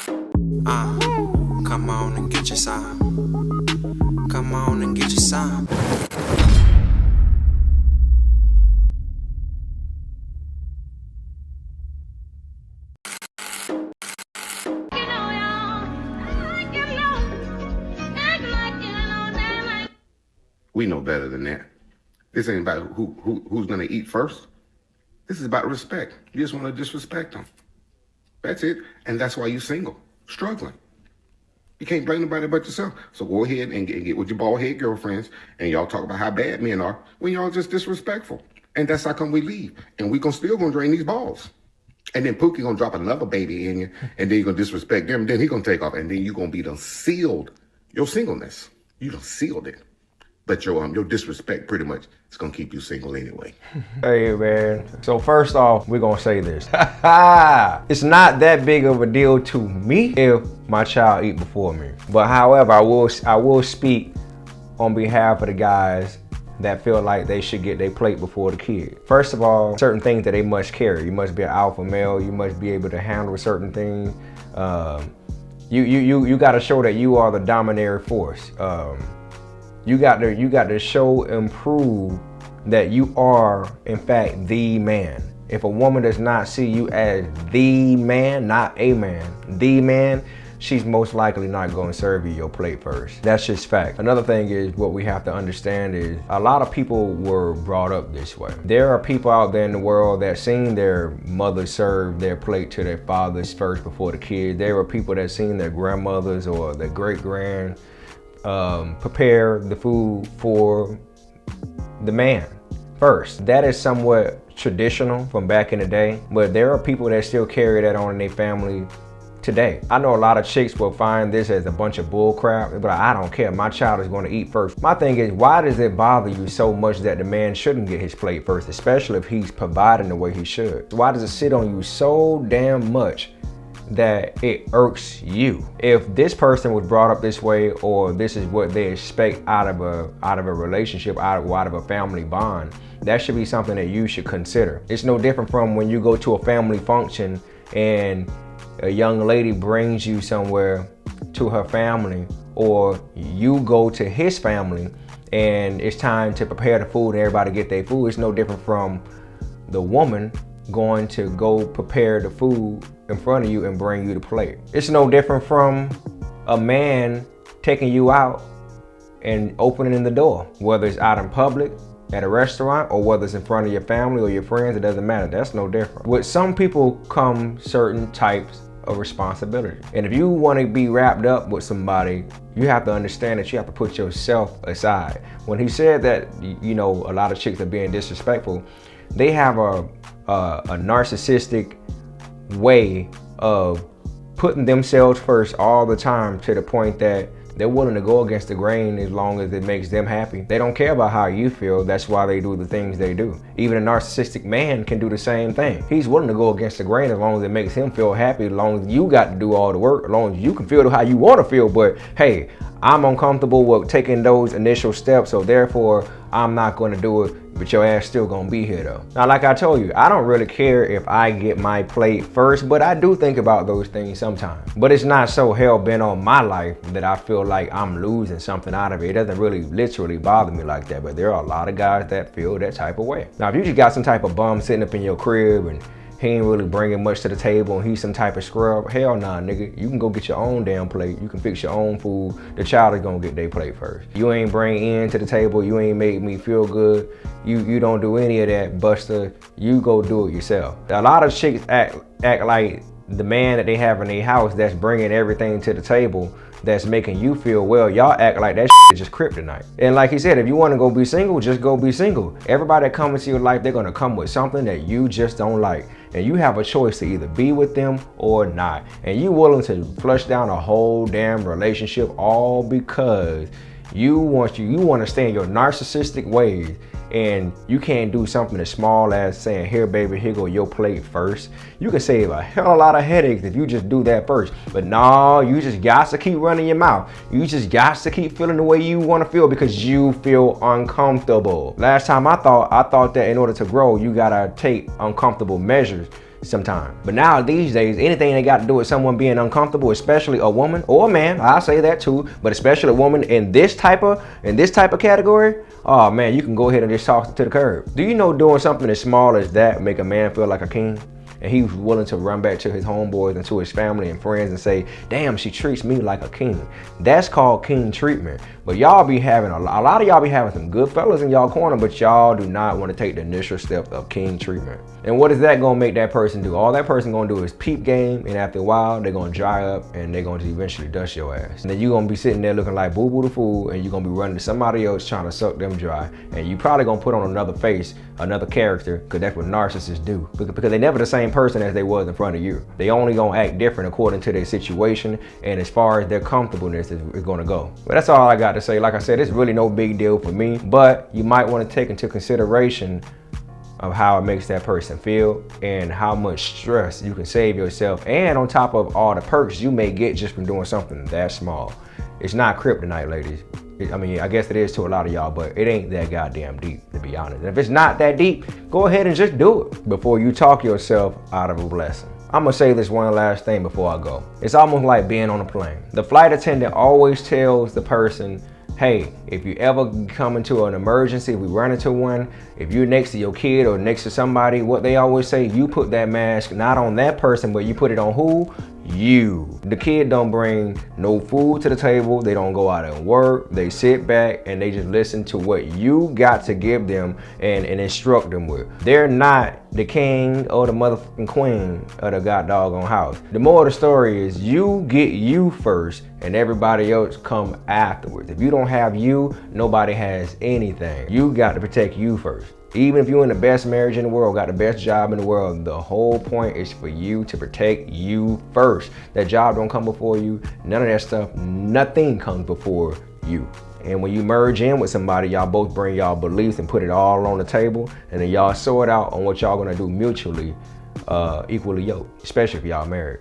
Come on and get your some. Come on and get your some. We know better than that. This ain't about who's gonna eat first. This is about respect. You just want to disrespect them. That's it. And that's why you're single, struggling. You can't blame nobody but yourself. So go ahead and get with your bald head girlfriends and y'all talk about how bad men are when y'all just disrespectful. And that's how come we leave. And we still gonna drain these balls. And then Pookie gonna drop another baby in you, and then you're gonna disrespect them, and then he gonna take off, and then you're gonna be done sealed your singleness. You done sealed it. But your disrespect pretty much is gonna keep you single anyway. Hey man, so first off, we're gonna say this. It's not that big of a deal to me if my child eat before me. But however, I will speak on behalf of the guys that feel like they should get their plate before the kid. First of all, certain things that they must carry. You must be an alpha male, you must be able to handle certain things. You gotta show that you are the dominatory force. You got to show and prove that you are, in fact, the man. If a woman does not see you as the man, not a man, the man, she's most likely not going to serve you your plate first. That's just fact. Another thing is what we have to understand is a lot of people were brought up this way. There are people out there in the world that seen their mother serve their plate to their fathers first before the kids. There are people that seen their grandmothers or their great-grand prepare the food for the man first. That is somewhat traditional from back in the day, but there are people that still carry that on in their family today. I know a lot of chicks will find this as a bunch of bull crap, but I don't care. My child is going to eat first. My thing is, why does it bother you so much that the man shouldn't get his plate first, especially if he's providing the way he should? Why does it sit on you so damn much that it irks you? If this person was brought up this way, or this is what they expect out of a relationship, out of a family bond, that should be something that you should consider. It's no different from when you go to a family function and a young lady brings you somewhere to her family, or you go to his family and it's time to prepare the food and everybody get their food. It's no different from the woman going to go prepare the food in front of you and bring you the plate. It's no different from a man taking you out and opening the door, whether it's out in public, at a restaurant, or whether it's in front of your family or your friends. It doesn't matter. That's no different. With some people come certain types of responsibility. And if you want to be wrapped up with somebody, you have to understand that you have to put yourself aside. When he said that, you know, a lot of chicks are being disrespectful, they have a narcissistic way of putting themselves first all the time, to the point that they're willing to go against the grain as long as it makes them happy. They don't care about how you feel. That's why they do the things they do. Even a narcissistic man can do the same thing. He's willing to go against the grain as long as it makes him feel happy, as long as you got to do all the work, as long as you can feel how you want to feel. But hey, I'm uncomfortable with taking those initial steps, so therefore I'm not going to do it, but your ass still gonna be here though. Now, like I told you, I don't really care if I get my plate first, but I do think about those things sometimes. But it's not so hell bent on my life that I feel like I'm losing something out of it. It doesn't really literally bother me like that, but there are a lot of guys that feel that type of way. Now, if you just got some type of bum sitting up in your crib and he ain't really bringing much to the table and he's some type of scrub, hell nah, nigga. You can go get your own damn plate. You can fix your own food. The child is gonna get their plate first. You ain't bring in to the table. You ain't make me feel good. You don't do any of that, Buster. You go do it yourself. A lot of chicks act like the man that they have in their house that's bringing everything to the table, that's making you feel well. Y'all act like that is just kryptonite. And like he said, if you want to go be single, just go be single. Everybody that comes into your life, they're gonna come with something that you just don't like. And you have a choice to either be with them or not. And you willing to flush down a whole damn relationship all because you want to stay in your narcissistic ways, and you can't do something as small as saying, here baby, here go your plate first. You can save a hell of a lot of headaches if you just do that first. But no, you just got to keep running your mouth. You just got to keep feeling the way you want to feel because you feel uncomfortable. Last time I thought that in order to grow, you gotta take uncomfortable measures. sometime. But now these days, anything they got to do with someone being uncomfortable, especially a woman or a man, I say that too, but especially a woman in this type of category, oh man, you can go ahead and just toss it to the curb. Do you know doing something as small as that make a man feel like a king? And he was willing to run back to his homeboys and to his family and friends and say, damn, she treats me like a king. That's called king treatment. But y'all be having, a lot of y'all be having some good fellas in y'all corner, but y'all do not want to take the initial step of king treatment. And what is that gonna make that person do? All that person gonna do is peep game, and after a while, they're gonna dry up and they're gonna eventually dust your ass. And then you're gonna be sitting there looking like boo-boo the fool, and you're gonna be running to somebody else trying to suck them dry. And you probably gonna put on another face, another character, because that's what narcissists do. Because they never the same person as they was in front of you. They only gonna act different according to their situation and as far as their comfortableness is gonna go. But that's all I got to say. Like I said, it's really no big deal for me, but you might want to take into consideration of how it makes that person feel and how much stress you can save yourself, and on top of all the perks you may get just from doing something that small. It's not kryptonite, ladies. I mean, I guess it is to a lot of y'all, but it ain't that goddamn deep, to be honest. And if it's not that deep, go ahead and just do it before you talk yourself out of a blessing. I'm gonna say this one last thing before I go. It's almost like being on a plane. The flight attendant always tells the person, hey, if you ever come into an emergency, if we run into one, if you're next to your kid or next to somebody, what they always say, you put that mask not on that person, but you put it on who? You. The kid don't bring no food to the table. They don't go out and work. They sit back and they just listen to what you got to give them and instruct them with. They're not the king or the motherfucking queen of the god doggone house. The moral of the story is you get you first and everybody else come afterwards. If you don't have you, nobody has anything. You got to protect you first. Even if you're in the best marriage in the world, got the best job in the world, the whole point is for you to protect you first. That job don't come before you. None of that stuff, nothing comes before you. And when you merge in with somebody, y'all both bring y'all beliefs and put it all on the table, and then y'all sort out on what y'all gonna do mutually, equally yoked, especially if y'all married.